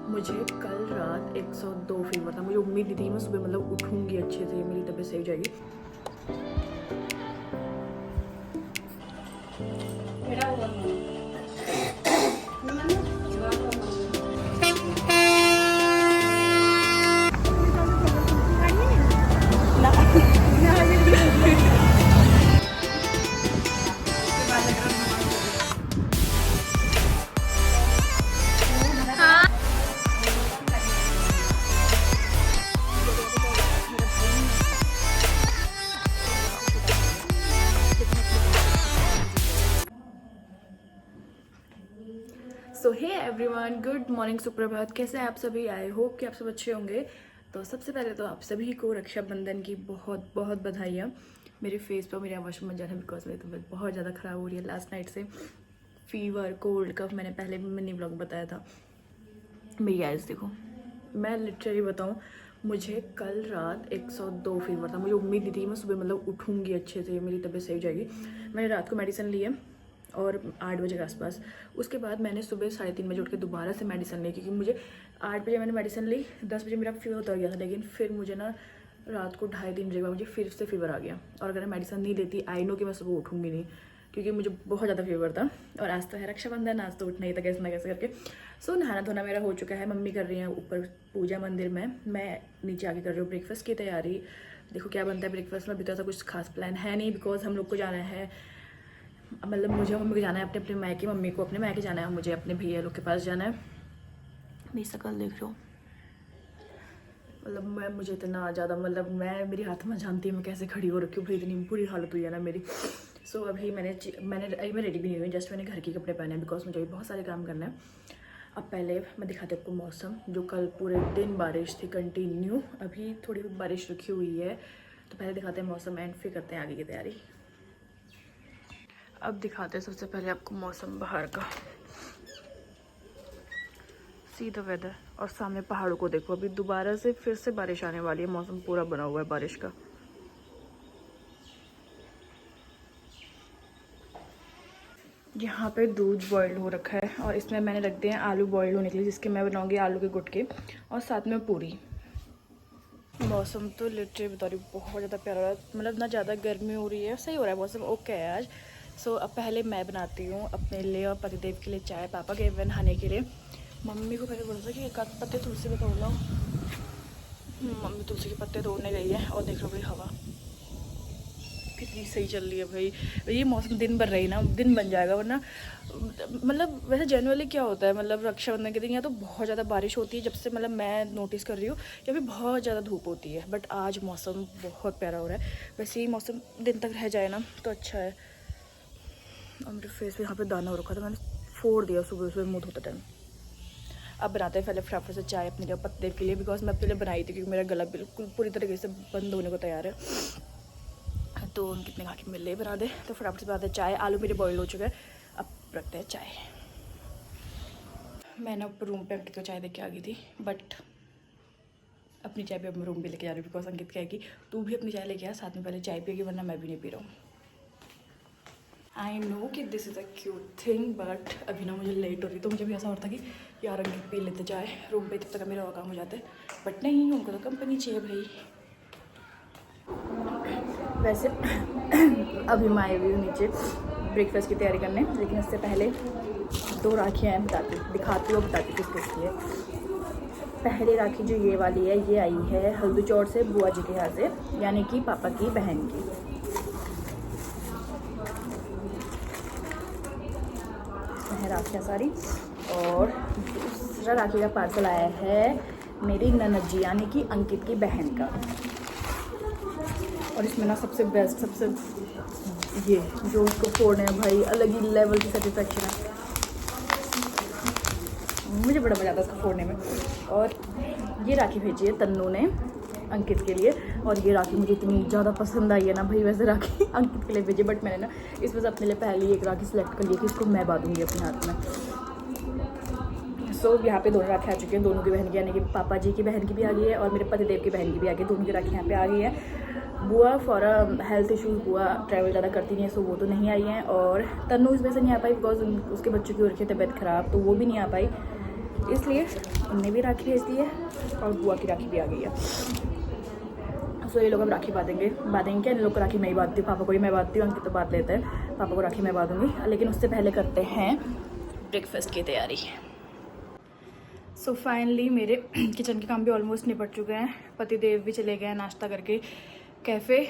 मुझे कल रात 102 फीवर था। मुझे उम्मीद नहीं थी मैं सुबह मतलब उठूँगी अच्छे से, मेरी तबीयत सही हो जाएगी। सो हे एवरीवन, गुड मॉर्निंग, सुप्रभात। कैसे हैं आप सभी? आई होप कि आप सब अच्छे होंगे। तो सबसे पहले तो आप सभी को रक्षाबंधन की बहुत बहुत बधाइयाँ। मेरे फेस पर मेरा वॉशरूम में जाना बिकॉज मेरी तबीयत बहुत ज़्यादा ख़राब हो रही है लास्ट नाइट से। फीवर, कोल्ड, कफ, मैंने पहले भी मिनी ब्लॉग बताया था। मेरी आइज़ देखो, मैं लिटरली बताऊँ, मुझे कल रात 102 फीवर था। मुझे उम्मीद नहीं थी मैं सुबह मतलब उठूँगी अच्छे से, मेरी तबीयत सही हो जाएगी। मैंने रात को मेडिसिन ली है और 8 बजे के आसपास। उसके बाद मैंने सुबह 3:30 बजे उठ के दोबारा से मेडिसिन ली, क्योंकि मुझे 8 बजे मैंने मेडिसिन ली, 10 बजे मेरा फीवर उतर गया था। लेकिन फिर मुझे ना रात को 2:30-3 बजे के बाद मुझे फिर से फीवर आ गया। और अगर मैं मेडिसिन नहीं लेती, आई नो कि मैं सुबह उठूँगी नहीं, क्योंकि मुझे बहुत ज़्यादा फीवर था। और आज तो है रक्षाबंधन, आज तो उठना ही था कैसे ना कैसे करके। सो नहाना धोना मेरा हो चुका है। मम्मी कर रही हैं ऊपर पूजा मंदिर में, मैं नीचे आके कर रही हूँ ब्रेकफास्ट की तैयारी। देखो क्या बनता है ब्रेकफास्ट में। अभी तो ऐसा कुछ खास प्लान है नहीं, बिकॉज हम लोग को जाना है, मतलब मुझे मम्मी को जाना है अपने मैके, मम्मी को अपने मैके जाना है, मुझे अपने भैया लोग के पास जाना है। मेरी शक्ल देख रहे हो, मतलब मुझे इतना ज़्यादा, मतलब मेरी हाथ में जानती है मैं कैसे खड़ी हो रखी हूँ भाई, इतनी बुरी हालत हुई है ना मेरी। सो अभी मैं रेडी भी नहीं हुई, जस्ट मैंने घर के कपड़े पहने हैं बिकॉज मुझे अभी बहुत सारे काम करना है। अब पहले मैं दिखाती हूँ आपको मौसम, जो कल पूरे दिन बारिश थी कंटिन्यू, अभी थोड़ी बारिश रुकी हुई है। तो पहले दिखाते हैं मौसम एंड फिर करते हैं आगे की तैयारी। अब दिखाते हैं सबसे पहले आपको मौसम बाहर का, सी द वेदर। और सामने पहाड़ों को देखो, अभी दोबारा से फिर से बारिश आने वाली है, मौसम पूरा बना हुआ है बारिश का। यहाँ पे दूध बॉइल्ड हो रखा है और इसमें मैंने रख दिए हैं आलू बॉइल्ड होने के लिए, जिसके मैं बनाऊंगी आलू के गुटके और साथ में पूरी। मौसम तो लिटरली बता रही बहुत ज़्यादा प्यारा हो रहा है, मतलब ना ज़्यादा गर्मी हो रही है, सही हो रहा है मौसम, ओके है आज। सो अब पहले मैं बनाती हूँ अपने लिए और पतिदेव के लिए चाय। पापा गए हुए नहाने के लिए। मम्मी को पहले बोला था कि एक आध पत्ते तुलसी में तोड़ लो। मम्मी तुलसी के पत्ते तोड़ने गई है। और देख लो भाई हवा कितनी सही चल रही है भाई। ये मौसम दिन भर रही ना, दिन बन जाएगा, वरना मतलब वैसे जनरली क्या होता है, मतलब रक्षाबंधन के दिन या तो बहुत ज़्यादा बारिश होती है, जब से मतलब मैं नोटिस कर रही हूँ, या फिर बहुत ज़्यादा धूप होती है। बट आज मौसम बहुत प्यारा हो रहा है। वैसे ही मौसम दिन तक रह जाए ना तो अच्छा है। और मेरे फेस पे यहाँ पे दाना हो रखा था, मैंने फोड़ दिया सुबह सुबह मुँह धोते टाइम। अब बनाते हैं पहले फटाफट से चाय अपने लिए पत्ते के लिए, बिकॉज मैं अपने लिए बनाई थी, क्योंकि मेरा गला बिल्कुल पूरी तरीके से बंद होने को तैयार है। तो कितने खा के मिले बना दे, तो फटाफट से बनाते हैं चाय। आलू मेरे बॉइल हो चुके हैं, अब रखते हैं चाय। मैं ना ऊपर रूम पे अंकित को चाय दे के आ गई थी, बट अपनी चाय भी अब मैं रूम पे लेके जा रही हूँ, बिकॉज अंकित कहेगी तू भी अपनी चाय लेके आ, साथ में पहले चाय पिएगी, वरना मैं भी नहीं पी रहा हूँ। आई नो कि this is a cute thing, but अभी ना मुझे लेट हो रही, तो मुझे भी ऐसा होता कि यार अंकित पी लेते चाय रूम पे, तब तक मेरा और काम हो जाता है। बट नहीं, उनको तो कंपनी चाहिए भाई। वैसे अभी मैं आई हुई हूँ नीचे ब्रेकफास्ट की तैयारी करने, लेकिन उससे पहले 2 राखियाँ हैं, दिखाती हूँ बताती किस किस की है। पहली राखी जो ये वाली है, ये आई है हल्दी चौड़ से, बुआ जी के यहाँ से, यानी कि पापा की बहन की। है राखियाँ सारी। और दूसरा राखी का पार्सल आया है मेरी ननद जी, यानी कि अंकित की बहन का। और इसमें ना सबसे बेस्ट, सबसे ये जो उसको फोड़ने में भाई अलग ही लेवल की सेटिस्फेक्शन है, मुझे बड़ा मज़ा आता है उसको फोड़ने में। और ये राखी भेजी है तन्नू ने अंकित के लिए, और ये राखी मुझे इतनी ज़्यादा पसंद आई है ना भाई। वैसे राखी अंकित के लिए भेजी, बट मैंने ना इसमें से अपने लिए पहले एक राखी सिलेक्ट कर ली कि इसको मैं बांधूंगी अपने हाथ में। सो यहाँ पे दोनों राखी आ चुकी हैं, दोनों की बहन की, यानी कि पापा जी की बहन की भी आ गई है और मेरे पतिदेव की बहन की भी आ गई। दोनों की राखी यहाँ पे आ गई है। बुआ फॉर हेल्थ इशूज़, बुआ ट्रैवल ज़्यादा करती नहीं है, सो वो तो नहीं आई हैं। और तन्नू इस वजह से नहीं आ पाई बिकॉज उसके बच्चों की हो रखी है तबीयत ख़राब, तो वो भी नहीं आ पाई। इसलिए उनने भी राखी भेज दी है और बुआ की राखी भी आ गई है। सो ये लोग अब राखी बांधेंगे क्या, इन लोग को राखी मैं ही बांधती हूँ, पापा को ही मैं बांधती हूँ, अंकित तो बांध लेते हैं, पापा को राखी मैं बांधूंगी। लेकिन उससे पहले करते हैं ब्रेकफास्ट की तैयारी। सो फाइनली मेरे किचन के काम भी ऑलमोस्ट निपट चुके हैं। पतिदेव भी चले गए हैं नाश्ता करके कैफ़े,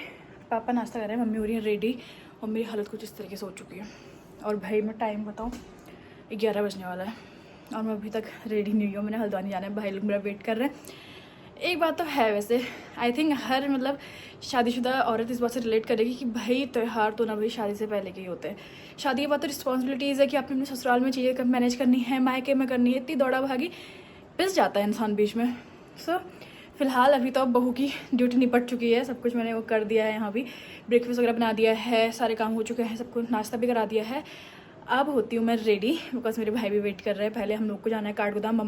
पापा नाश्ता कर रहे हैं, मम्मी हो रही है रेडी और मेरी हालत कुछ इस तरीके से हो चुकी है। और भाई मैं टाइम बताऊँ 11 बजने वाला है और मैं अभी तक रेडी नहीं हुई हूँ। मैंने हल्द्वानी जाना है, भाई लोग मेरा वेट कर रहे हैं। एक बात तो है वैसे, आई थिंक हर मतलब शादीशुदा औरत इस बात से रिलेट करेगी कि भाई त्यौहार तो ना भाई शादी से पहले के ही होते हैं। शादी के बाद तो रिस्पॉन्सिबिलिटीज़ है कि आपने अपने ससुराल में चीज़ें मैनेज करनी है, मायके में करनी है, इतनी दौड़ा भागी, पिस जाता है इंसान बीच में। सो फिलहाल अभी तो अब बहू की ड्यूटी निपट चुकी है, सब कुछ मैंने वो कर दिया है, यहाँ भी ब्रेकफास्ट वगैरह बना दिया है, सारे काम हो चुके हैं, सबको नाश्ता भी करा दिया है। अब होती हूँ मैं रेडी, बिकॉज मेरे भाई भी वेट कर रहे हैं। पहले हम लोग को जाना है काठगोदाम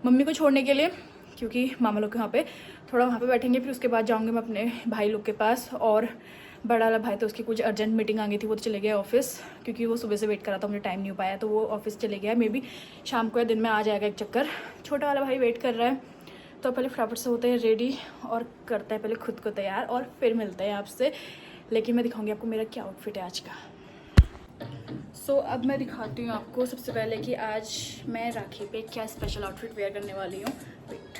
मम्मी को छोड़ने के लिए, क्योंकि मामा लोग के वहाँ पे थोड़ा वहाँ पे बैठेंगे, फिर उसके बाद जाऊँगी मैं अपने भाई लोग के पास। और बड़ा वाला भाई तो उसकी कुछ अर्जेंट मीटिंग आ गई थी, वो तो चले गया ऑफिस, क्योंकि वो सुबह से वेट करा था, मुझे टाइम नहीं हो पाया, तो वो ऑफिस चले गया। मे बी शाम को या दिन में आ जाएगा एक चक्कर। छोटा वाला भाई वेट कर रहा है, तो पहले फटाफट से होते हैं रेडी और करते हैं पहले खुद को तैयार और फिर मिलते हैं आपसे। लेकिन मैं दिखाऊँगी आपको मेरा क्या आउटफिट है आज का। सो अब मैं दिखाती हूँ आपको सबसे पहले कि आज मैं राखी पे क्या स्पेशल आउटफिट वेयर करने वाली हूँ। Wait,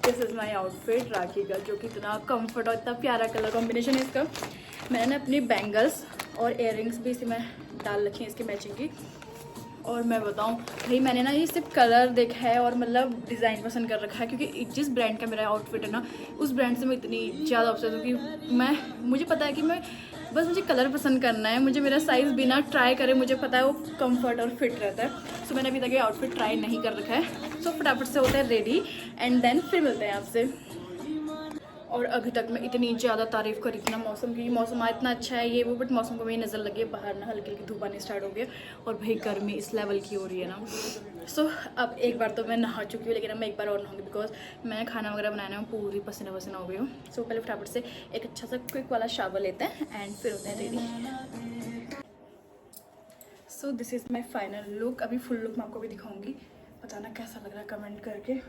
this is my outfit Rakhi का, जो कि इतना कंफर्ट और इतना प्यारा कलर कॉम्बिनेशन है इसका। मैंने अपनी बैंगल्स और इयररिंग्स भी इसी में डाल रखी हैं इसकी मैचिंग की। और मैं बताऊं भाई, मैंने ना ये सिर्फ कलर देखा है और मतलब डिज़ाइन पसंद कर रखा है, क्योंकि जिस ब्रांड का मेरा आउटफिट है ना, उस ब्रांड से मैं इतनी ज़्यादा ऑब्सेस हूँ कि मुझे पता है कि मुझे कलर पसंद करना है, मुझे मेरा साइज़ बिना ट्राई करे मुझे पता है वो कंफर्ट और फिट रहता है। सो मैंने अभी तक ये आउटफिट ट्राई नहीं कर रखा है। सो फटाफट से होता है रेडी एंड देन फिर मिलते हैं आपसे। और अभी तक मैं इतनी ज़्यादा तारीफ़ करी थी ना मौसम की, मौसम इतना अच्छा है ये वो, बट मौसम को मेरी नज़र लगी है बाहर ना हल्की हल्की धूप आनी स्टार्ट हो गई और भाई गर्मी इस लेवल की हो रही है ना। सो अब एक बार तो मैं नहा चुकी हूँ, लेकिन अब मैं एक बार और नहाऊंगी, बिकॉज मैंने खाना वगैरह बनाना है, पूरी पसीना पसीना हो गई हूँ। सो पहले फटाफट से एक अच्छा सा क्विक वाला शावर लेते हैं एंड फिर होते हैं ready. So this is my final look. अभी फुल लुक मैं आपको भी दिखाऊंगी, बताना कैसा लग रहा है कमेंट करके।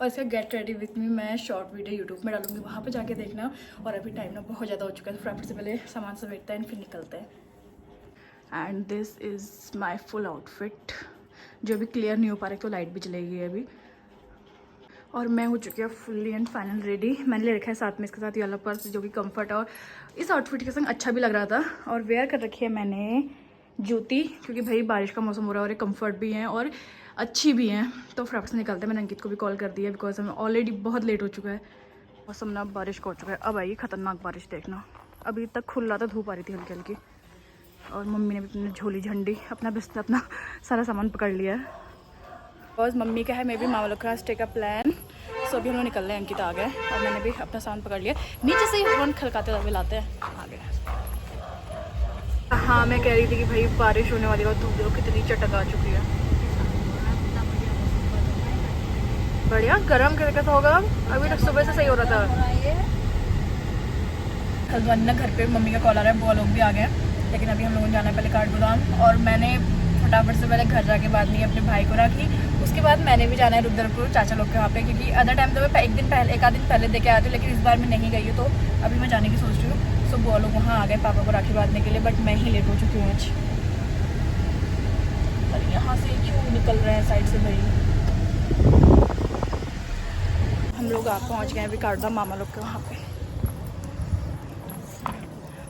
और इसका गेट रेडी विथ मी मैं शॉर्ट वीडियो यूट्यूब में डालूंगी, वहाँ पे जाके देखना। और अभी टाइम ना बहुत ज़्यादा हो चुका है, तो फटाफट से पहले सामान समेटते हैं फिर निकलते हैं। And this is my full outfit, जो अभी क्लियर नहीं हो पा रही तो लाइट भी चलेगी अभी। और मैं हो चुकी हूँ फुल्ली एंड फाइनल रेडी। मैंने ले रखा है साथ में इसके साथ ये वाला पर्स, जो कि कंफर्ट और इस आउटफिट के संग अच्छा भी लग रहा था। और वेयर कर रखी है मैंने जूती, क्योंकि भाई बारिश का मौसम हो रहा है और ये कम्फर्ट भी हैं और अच्छी भी हैं। तो फटाफट से निकलते हैं। मैंने अंकित को भी कॉल कर दिया, बिकॉज हमें ऑलरेडी बहुत लेट हो चुका है। मौसम ना बारिश का हो चुका है, अब आई खतरनाक बारिश देखना। अभी तक खुल रहा था, धूप आ रही थी हल्की हल्की। और मम्मी ने भी अपनी झोली झंडी अपना बिस्तर अपना सारा सामान पकड़ लिया है। बिकॉज मम्मी का है मे बी मामा लोग का स्टे का प्लान। सो अभी हम लोग निकल रहे हैं, अंकित आ गए और मैंने भी अपना सामान पकड़ लिया। नीचे से ही हॉर्न खड़काते हुए लाते हैं, आ गए। हाँ मैं कह रही थी कि भाई बारिश होने वाली है और धूप देखो कितनी चटक आ चुकी है। बढ़िया गरम कैसा होगा, अभी तक सुबह से सही हो रहा था। हल्द्वानी ना घर पे मम्मी का कॉल आ रहा है, बुआ लोग भी आ गए, लेकिन अभी हम लोगों ने जाना है पहले काठगोदाम। और मैंने फटाफट से पहले घर जाके बाद ली अपने भाई को राखी। उसके बाद मैंने भी जाना है रुद्रपुर चाचा लोग के वहाँ पे, क्योंकि अदर टाइम तो मैं एक आध दिन पहले देके आया था, लेकिन इस बार मैं नहीं गई हूँ, तो अभी मैं जाने की सोच रही हूँ। सो बुआ लोग वहाँ आ गए पापा को राखी बांधने के लिए, बट मैं ही लेट हो चुकी हूँ आज। पर यहाँ से क्यों निकल रहे हैं साइड से भाई। हम लोग आप पहुँच गए हैं अभी काठगोदाम मामा लोग के वहाँ पे।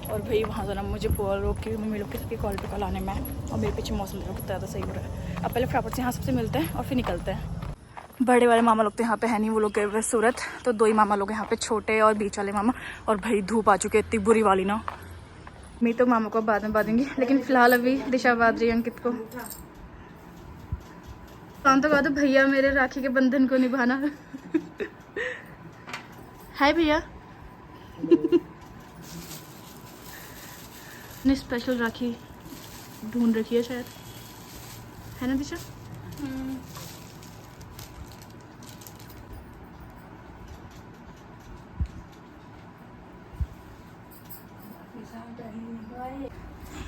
और भाई वहाँ जाना मुझे बुआ लोग की मम्मी लोग के कॉल पे कॉल आने में, और मेरे पीछे मौसम देखो कितना ज़्यादा सही हो रहा है। अब पहले फटाफट से यहाँ सबसे मिलते हैं और फिर निकलते हैं। बड़े वाले मामा लोग तो यहाँ पे है नहीं, वो लोग गए हुए सूरत, तो दो ही मामा लोग यहाँ पे, छोटे और बीच वाले मामा। और भाई धूप आ चुकी है इतनी बुरी वाली ना। मैं तो मामा को बाद में बांधूंगी, लेकिन फिलहाल अभी दिशा बांध रही है अंकित को। काम तो दो भैया मेरे राखी के बंधन को निभाना। हाय भैया। ने स्पेशल राखी ढूंढ रखी है शायद, है ना दिशा?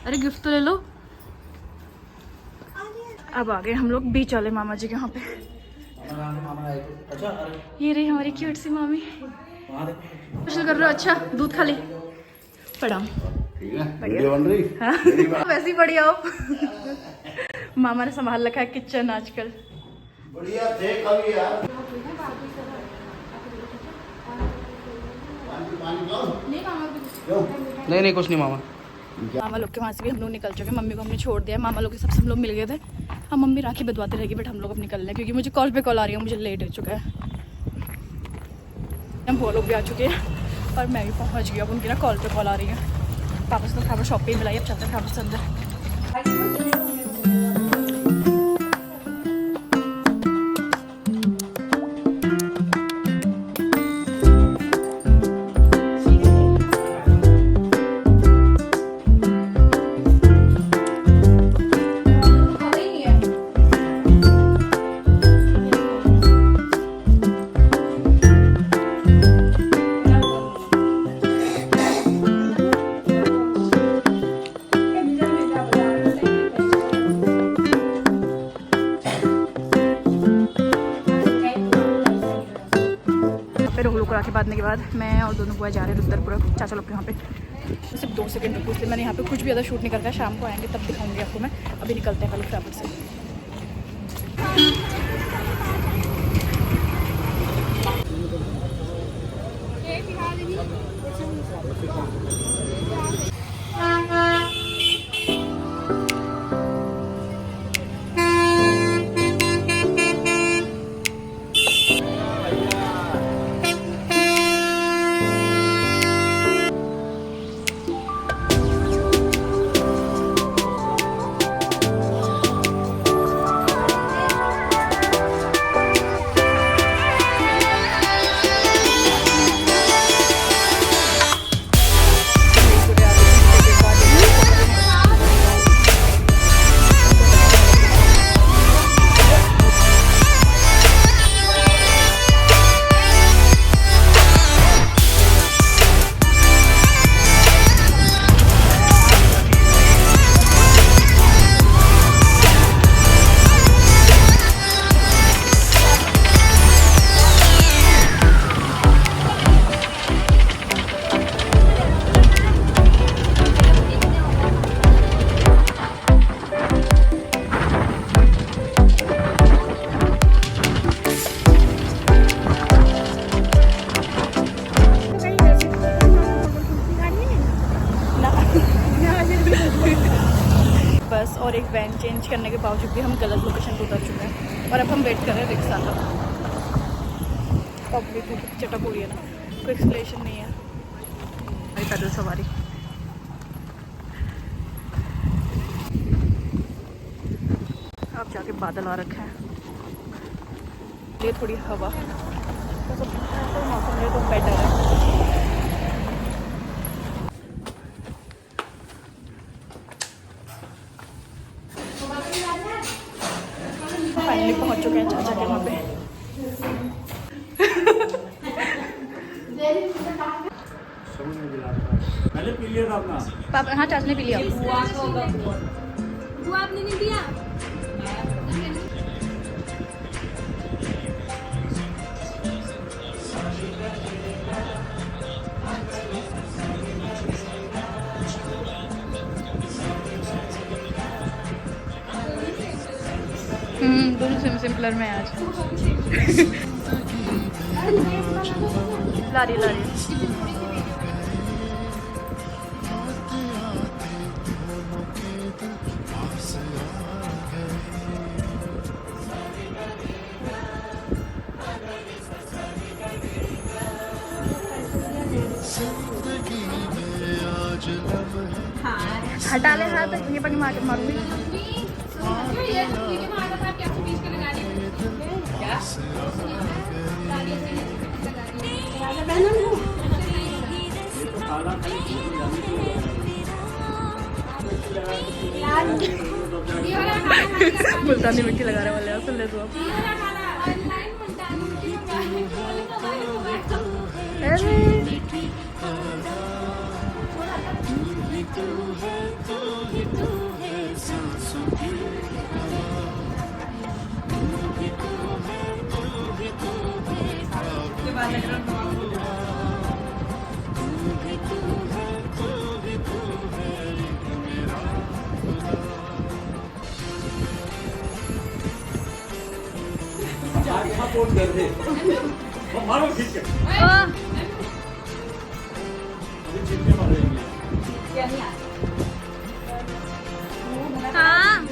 अरे गिफ्ट तो ले लो। अब आ गए हम लोग बीच वाले मामा जी के यहाँ पे। ये रही हमारी क्यूट सी मामी। कुछ कर रहे हो? अच्छा दूध खा ले। प्रणाम। बढ़िया बन रही। हाँ वैसे ही बढ़िया हो। मामा ने संभाल रखा है किचन आजकल। बढ़िया थे कभी यार। नहीं कुछ नहीं मामा। मामा लोग के वहाँ से भी हम लोग निकल चुके हैं। मम्मी को हमने छोड़ दिया। मामा लोग के सबसे हम लोग मिल गए थे। हाँ मम्मी राखी बदवाते रहेगी बट हम लोग अब निकल रहे हैं क्योंकि मुझे कॉल पे कॉल आ रही है, मुझे लेट हो चुका है। हम वो लोग भी आ चुके हैं और मैं भी पहुँच गई। अब उनकी ना कॉल पे कॉल आ रही है। पापा से तो खाना शॉप पे ही मिलाई। अब चलते हैं खाना से अंदर। राखी बांधने के बाद मैं और दोनों बुआ जा रहे हैं रुद्रपुरा चाचा लोग के यहाँ पे। सिर्फ 2 सेकंड रुको, इसलिए मैंने यहाँ पे कुछ भी ज़्यादा शूट नहीं करता है। शाम को आएंगे तब दिखाऊंगी आपको मैं। अभी निकलते हैं पहले फटाफट से। बस और एक वैन चेंज करने के बावजूद भी हम गलत लोकेशन पर उतर चुके हैं और अब हम वेट कर रहे हैं रिक्शा का। पब्लिक चटक हो रही है ना, कोई एक्सप्लेनेशन नहीं है। पैदल सवारी। अब जाके बादल आ रखे हैं, ये थोड़ी हवा तो मौसम है तो बेटर है। फाइनली पहुंच चुके हैं चाचा के वहाँ पे। पहले पी लिया था अपना पापा। हाँ चाचा ने पी लिया। वो आपने नहीं दिया। दोनों सेम कलर में आज। ला रही हटा ले हाथ, ये पर मारूंगी। मुल्तानी मिट्टी लगाने वाले हैं, सुन ले तो हाँ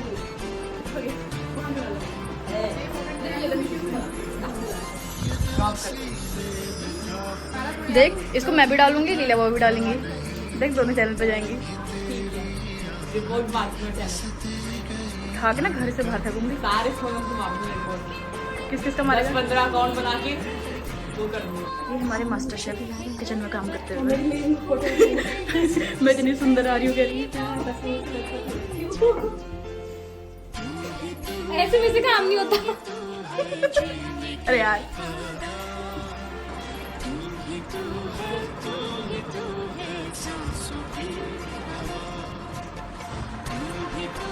देख, इसको मैं भी डालूंगी, लीला वो भी डालेंगी। देख दोनों चैनल पे जाएंगी। खा के ना घर से बाहर फेंकूंगी सारे किस किस का मारेगा? 15 अकाउंट बना के वो कर दूंगी। ये हमारे मास्टर शेफ किचन में काम करते हुए मैं इतनी सुंदर आ रही हूँ कह रही ऐसे में से काम नहीं होता। अरे यार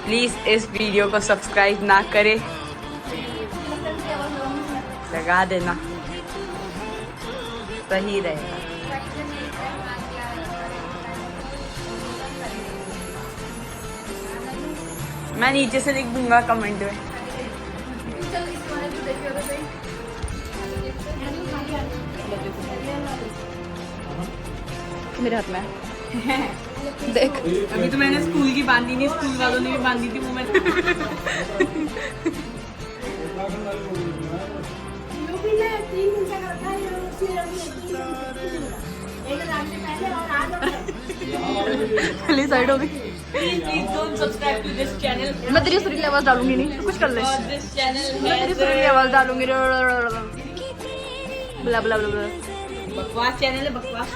प्लीज इस वीडियो को सब्सक्राइब ना करे, लगा देना, सही रहेगा। मैं नीचे से लिख दूंगा कमेंट में। मेरे हाथ में है। देख अभी तो मैंने स्कूल की बांधी नहीं, स्कूल वालों ने भी बांधी थी वो मैं साइड हो गई। Please don't subscribe to this channel. मैं तेरी सुरीली आवाज डालूंगी नहीं, तू कुछ कर ले। दिस चैनल मैं तेरी सुरीली आवाज डालूंगी। बुला बुला बुला बकवास चैनल है, बकवास।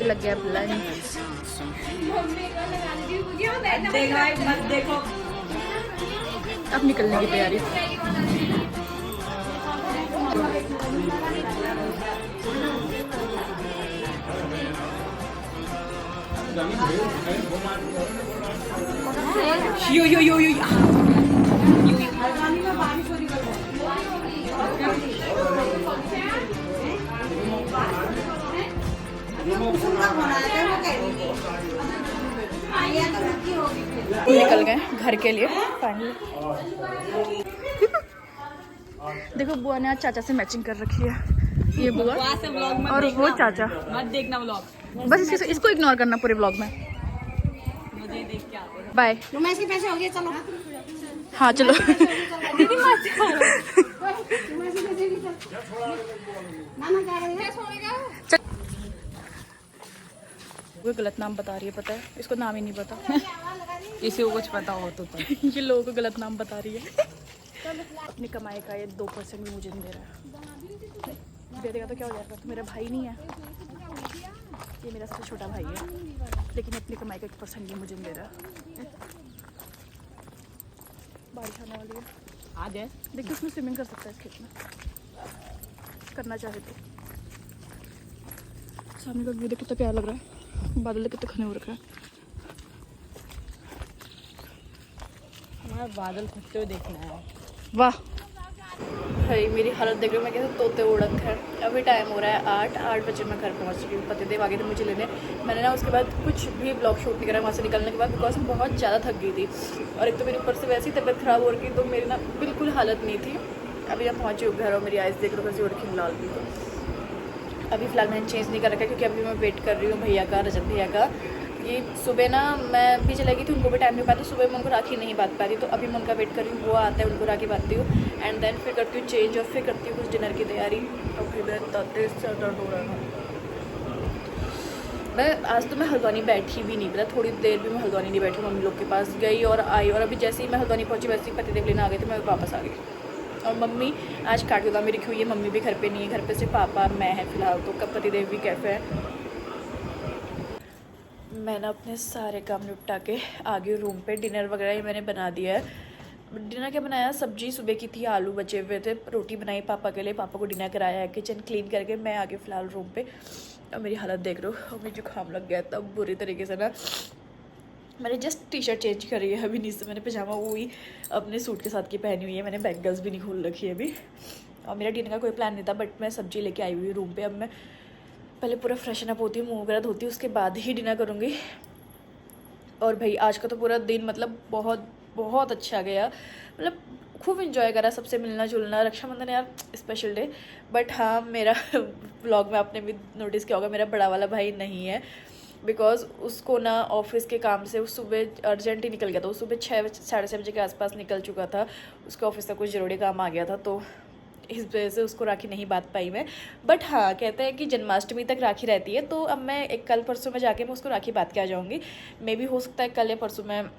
लग गया बुला मत देखो। अब निकलने की तैयारी। यो यो यो यो निकल गए घर के लिए फाइनली। देखो बुआ ने आज चाचा से मैचिंग कर रखी है। ये बुआ और वो चाचा। मत देखना व्लॉग, बस इसको इग्नोर करना पूरे व्लॉग में। मुझे देख के आते हैं। बाय। रुमेश के पैसे हो गए, चलो। हाँ चलो। दीदी मामा कह रहे हैं वो गलत नाम बता रही है, पता है इसको नाम ही नहीं पता। किसी को कुछ पता हो तो ये लोगों को गलत नाम बता रही है। अपनी कमाई का ये 2% भी मुझे नहीं दे रहा है। दे देगा तो क्या हो जाएगा? तो मेरा भाई नहीं है, ये मेरा सबसे छोटा भाई है, लेकिन अपनी कमाई का 1% भी मुझे नहीं दे रहा। बारिश आने वाली है, आ जाए। देखिए उसमें स्विमिंग कर सकता है इस खेत में, करना चाहे तो। सामने का व्यू कितना प्यारा लग रहा है, बादल कितने घने हो रखा है। हमारा बादल फटते हुए देखना है। वाह भाई मेरी हालत देख रही हूँ मैं कैसे तोते उड़क है। अभी टाइम हो रहा है 8 बजे मैं घर पहुँच चुकी हूँ। पतिदेव आगे थे मुझे लेने। मैंने ना उसके बाद कुछ भी ब्लॉग शूट नहीं करा वहाँ से निकलने के बाद, बिकॉज मैं बहुत ज़्यादा थक गई थी और एक तो मेरे ऊपर से वैसी तबीयत ख़राब हो रही थी, तो मेरी ना बिल्कुल हालत नहीं थी। अभी मैं पहुँची हूँ घर और मेरी आइज़ देख लो कैसे उड़ के लाल थी। तो अभी फ़िलहाल मैंने चेंज नहीं कर रखा क्योंकि अभी मैं वेट कर रही हूँ भैया का, रजत भैया का। ये सुबह ना मैं भी चली गई थी, उनको भी टाइम नहीं पाया, तो सुबह मैं उनको राखी नहीं बांध पा रही, तो अभी मैं उनका वेट कर रही हूँ। वो आता है, उनको राखी बांधती हूँ एंड देन फिर करती हूँ चेंज और फिर करती हूँ कुछ डिनर की तैयारी। और फिर मैं तेज से दर्द हो रहा है। मैं आज तो मैं हल्द्वानी बैठी भी नहीं, पता थोड़ी देर भी मैं हल्द्वानी नहीं बैठी, मम्मी लोग के पास गई और आई। और अभी जैसे ही मैं हल्द्वानी पहुँची वैसे ही पतिदेव लेने आ गए थे, मैं वापस आ गई। और मम्मी आज काट बादाम मेरी हुई है, मम्मी भी घर पे नहीं है, घर पे सिर्फ पापा मैं है फ़िलहाल, तो कब पतिदेव भी कैफ़े है। मैंने अपने सारे काम निपटा के आ गई रूम पे। डिनर वगैरह ही मैंने बना दिया है। डिनर क्या बनाया, सब्जी सुबह की थी, आलू बचे हुए थे, रोटी बनाई पापा के लिए, पापा को डिनर कराया है, किचन क्लीन करके मैं आ गई फ़िलहाल रूम पे। और मेरी हालत देख रहे हो, और मुझे जुकाम लग गया तब बुरी तरीके से ना। मैंने जस्ट टी शर्ट चेंज करी है अभी, नीचे मैंने पजामा वही अपने सूट के साथ की पहनी हुई है, मैंने बैंगल्स भी नहीं खोल रखी है अभी। और मेरा डिनर का कोई प्लान नहीं था, बट मैं सब्जी लेके आई हुई हूँ रूम पे। अब मैं पहले पूरा फ्रेशन अप होती हूँ, मुँह वगैरह धोती हूँ, उसके बाद ही डिनर करूँगी। और भाई आज का तो पूरा दिन मतलब बहुत बहुत अच्छा गया, मतलब खूब इन्जॉय करा, सबसे मिलना जुलना। रक्षाबंधन यार स्पेशल डे, बट हाँ मेरा व्लॉग में आपने भी नोटिस किया होगा मेरा बड़ा वाला भाई नहीं है, बिकॉज उसको ना ऑफिस के काम से उस सुबह अर्जेंट ही निकल गया था। वो सुबह 6 साढ़े 6 बजे के आसपास निकल चुका था, उसके ऑफिस का कुछ ज़रूरी काम आ गया था, तो इस वजह से उसको राखी नहीं बांध पाई मैं। बट हाँ कहते हैं कि जन्माष्टमी तक राखी रहती है, तो अब मैं एक कल परसों में जाके मैं उसको राखी बांध के आ जाऊँगी। मे भी हो सकता है कल या परसों में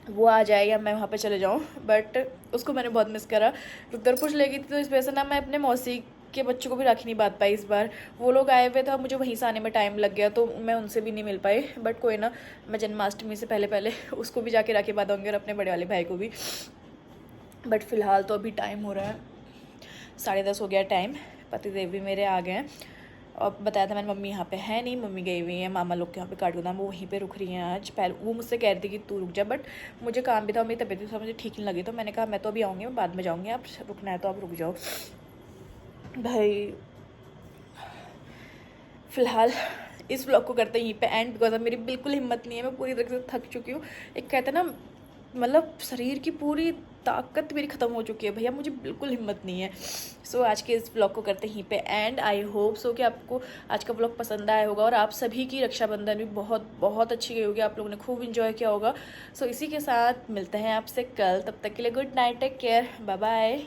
वो आ जाए या मैं वहाँ पे चले जाऊँ, बट उसको मैंने बहुत मिस करा। रुद्रपुर ले गई थी तो इस वजह से ना मैं अपने मौसी के बच्चों को भी राखी नहीं बांध पाई इस बार। वो लोग आए हुए थे, मुझे वहीं से आने में टाइम लग गया, तो मैं उनसे भी नहीं मिल पाई। बट कोई ना, मैं जन्माष्टमी से पहले पहले उसको भी जाके राखी बांधूंगी और अपने बड़े वाले भाई को भी। बट फ़िलहाल तो अभी टाइम हो रहा है 10:30 हो गया टाइम, पतिदेव भी मेरे आ गए हैं। और बताया था मैंने मम्मी यहाँ पे है नहीं, मम्मी गई हुई हैं मामा लोग के यहाँ पे काठगोदाम, वो वहीं पे रुक रही हैं आज। पहले वो मुझसे कह रही थी कि तू रुक जा, बट मुझे काम भी था, मेरी तबीयत भी था, मुझे ठीक नहीं लगी, तो मैंने कहा मैं तो अभी आऊँगी, मैं बाद में जाऊँगी, आप रुकना है तो आप रुक जाओ। भाई फ़िलहाल इस व्लॉग को करते हैं यहीं पे एंड, बिकॉज अब मेरी बिल्कुल हिम्मत नहीं है, मैं पूरी तरह से थक चुकी हूँ। एक कहते हैं ना मतलब शरीर की पूरी ताकत मेरी ख़त्म हो चुकी है भैया, मुझे बिल्कुल हिम्मत नहीं है। सो आज के इस व्लॉग को करते हैं यहीं पे एंड। आई होप सो कि आपको आज का व्लॉग पसंद आया होगा और आप सभी की रक्षाबंधन भी बहुत बहुत अच्छी गई होगी, आप लोगों ने खूब इन्जॉय किया होगा। सो इसी के साथ मिलते हैं आपसे कल, तब तक के लिए good night, take care, bye bye.